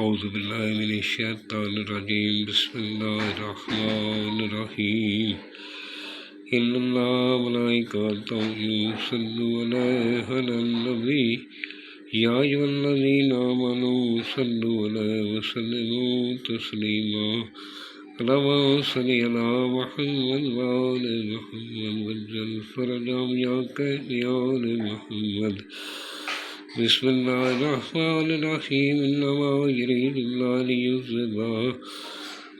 اعوذ باللہ من الشیطان الرجیم بسم اللہ الرحمن الرحیم ان اللہ ملائکتہ یصلون علی النبی یا ایھا الذین آمنوا صلوا علیہ وسلموا تسلیما اللہم صل علی محمد وآل محمد وجل فرجهم یا آل محمد بسم اللہ الرحمن الرحیم انما یرید اللہ لیذھب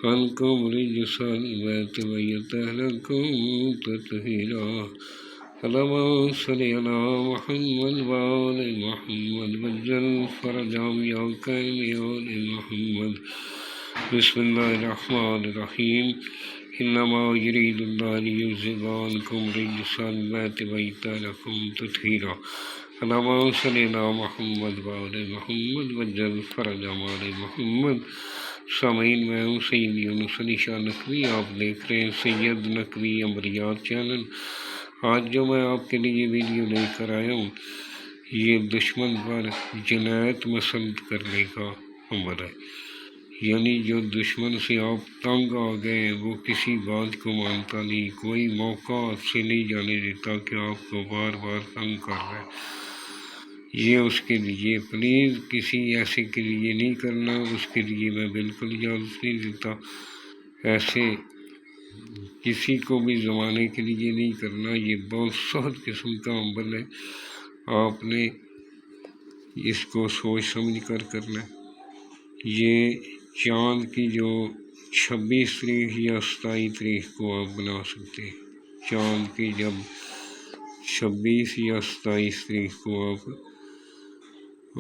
عنکم رجس البیت ویطہرکم تطہیرا اللہم صل علی محمد وآل محمد وجل فرجهم یا آل محمد بسم اللہ الرحمن الرحیم انما یرید اللہ لیذھب عنکم رجس البیت ویطہرکم تطہیرا اللہم صلی علی محمد وآل محمد وجل فرجهم آل محمد۔ سامعین، میں ہوں سید یونس علی شاہ نقوی، آپ دیکھ رہے ہیں سید نقوی عمریات چینل۔ آج جو میں آپ کے لیے ویڈیو لے کر آیا ہوں، یہ دشمن پر جنایت مسلط کرنے کا عمل ہے، یعنی جو دشمن سے آپ تنگ آ گئے ہیں وہ کسی بات کو مانتا نہیں، کوئی موقع سے نہیں جانے دیتا کہ آپ کو بار بار تنگ کر رہا ہے۔ یہ اس کے لیے پلیز کسی ایسے کے لیے نہیں کرنا، اس کے لیے میں بالکل اجازت نہیں دیتا۔ ایسے کسی کو بھی زمانے کے لیے نہیں کرنا، یہ بہت سخت قسم کا عمل ہے، آپ نے اس کو سوچ سمجھ کر کرنا ہے۔ یہ چاند کی جو 26 تاریخ یا 27 تاریخ کو آپ بنا سکتے ہیں، چاند کی جب 26 یا 27 تاریخ کو آپ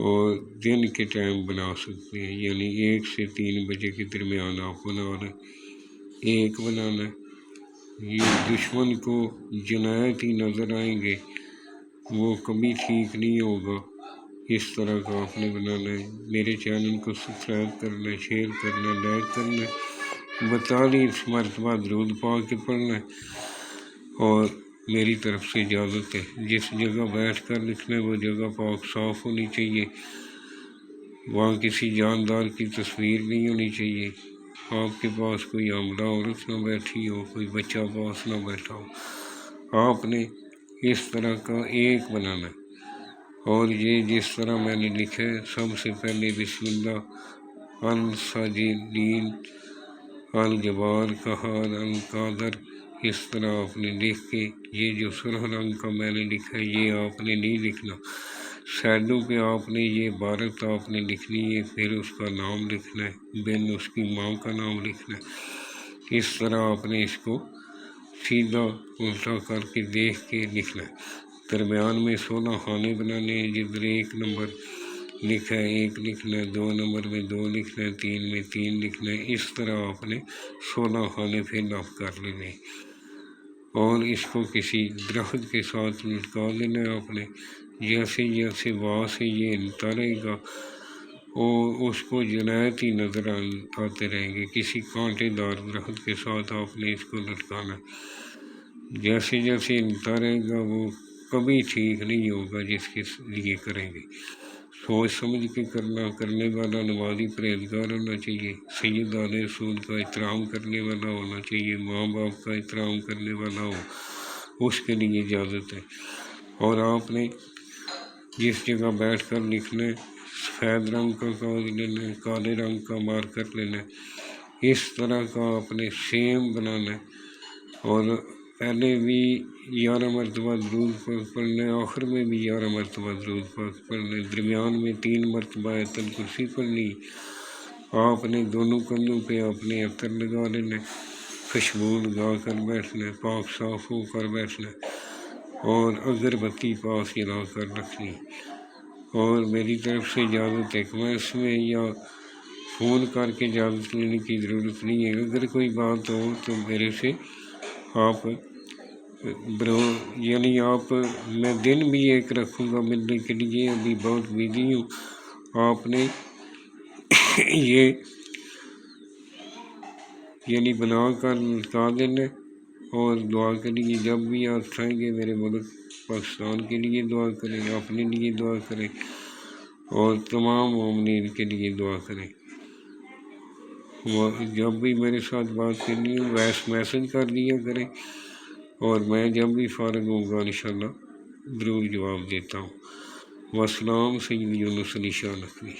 اور دن کے ٹائم بنا سکتے ہیں، یعنی 1 سے 3 بجے کے درمیان آپ بنا رہے ہیں، ایک بنانا ہے۔ یہ دشمن کو جنایت ہی نظر آئیں گے، وہ کبھی ٹھیک نہیں ہوگا، اس طرح کا آپ نے بنانا ہے۔ میرے چینل کو سبسکرائب کرنا ہے، شیئر کرنا ہے، لائک کرنا ہے، 42 مرتبہ درود پاک کے پڑھنا ہے، اور میری طرف سے اجازت ہے۔ جس جگہ بیٹھ کر لکھنا ہے وہ جگہ پاک صاف ہونی چاہیے، وہاں کسی جاندار کی تصویر نہیں ہونی چاہیے، آپ کے پاس کوئی حاملہ عورت نہ بیٹھی ہو، کوئی بچہ پاس نہ بیٹھا ہو۔ آپ نے اس طرح کا ایک بنانا ہے، اور یہ جس طرح میں نے لکھا ہے، سب سے پہلے بسم اللہ الساجدین الجبار قہار القادر، اس طرح آپ نے لکھ کے، یہ جو سرخ رنگ کا میں نے لکھا ہے یہ آپ نے نہیں لکھنا، سائڈوں پہ آپ نے یہ عبارت آپ نے لکھنی ہے، پھر اس کا نام لکھنا ہے، بن اس کی ماں کا نام لکھنا ہے۔ اس طرح آپ نے اس کو سیدھا الٹا کر کے دیکھ کے لکھنا ہے۔ درمیان میں 16 خانے بنانے ہیں، جدھر 1 نمبر لکھا ہے 1 لکھنا ہے، 2 نمبر میں 2 لکھنا ہے، 3 میں 3 لکھنا ہے۔ اس طرح آپ نے 16 خانے فل اپ کر لینے ہیں، اور اس کو کسی درخت کے ساتھ لٹکا دینا ہے آپ نے۔ جیسے جیسے وہاں سے یہ ہلتا رہے گا اور اس کو جنایت ہی نظر آتے رہیں گے، کسی کانٹے دار درخت کے ساتھ آپ نے اس کو لٹکانا ہے۔ جیسے جیسے ہلتا رہے گا وہ کبھی ٹھیک نہیں ہوگا جس کے لیے کریں گے۔ سوچ سمجھ کے کرنا، کرنے والا نمازی پرہیزگار ہونا چاہیے، سیدان رسول کا احترام کرنے والا ہونا چاہیے، ماں باپ کا احترام کرنے والا ہو، اس کے لیے اجازت ہے۔ اور آپ نے جس جگہ بیٹھ کر لکھنا ہے، سفید رنگ کا کاغذ لینا ہے، کالے رنگ کا مارکر لینا ہے، اس طرح کا آپ نے سیم بنانا ہے، اور پہلے بھی 11 مرتبہ درود پاک پڑھنا ہے، آخر میں بھی 11 مرتبہ درود پاک پڑھنا ہے، درمیان میں 3 مرتبہ آیت الکرسی پڑھنی ہے۔ آپ نے دونوں کندھوں پہ اپنے عطر لگا لینا ہے، خوشبو لگا کر بیٹھنا ہے، پاک صاف ہو کر بیٹھنا ہے، اور اگربتی پاس جلا کر رکھنی ہے۔ اور میری طرف سے اجازت ہے، کمنٹس میں یا فون کر کے اجازت لینے کی ضرورت نہیں ہے، اگر کوئی بات ہو تو میرے سے آپ یعنی آپ میں دن بھی ایک رکھوں گا ملنے کے لیے، ابھی بہت بزی ہوں۔ آپ نے یہ یعنی بنا کر لٹکا دینا، اور دعا کے لیے جب بھی آپ اٹھائیں گے میرے ملک پاکستان کے لیے دعا کریں، اپنے لیے دعا کریں، اور تمام مومنین کے لیے دعا کریں۔ جب بھی میرے ساتھ بات کرنی ہو ویس میسج کر دیا کریں، اور میں جب بھی فارغ ہوں گا انشاءاللہ ضرور جواب دیتا ہوں۔ والسلام سید یونس علی شاہ نقوی۔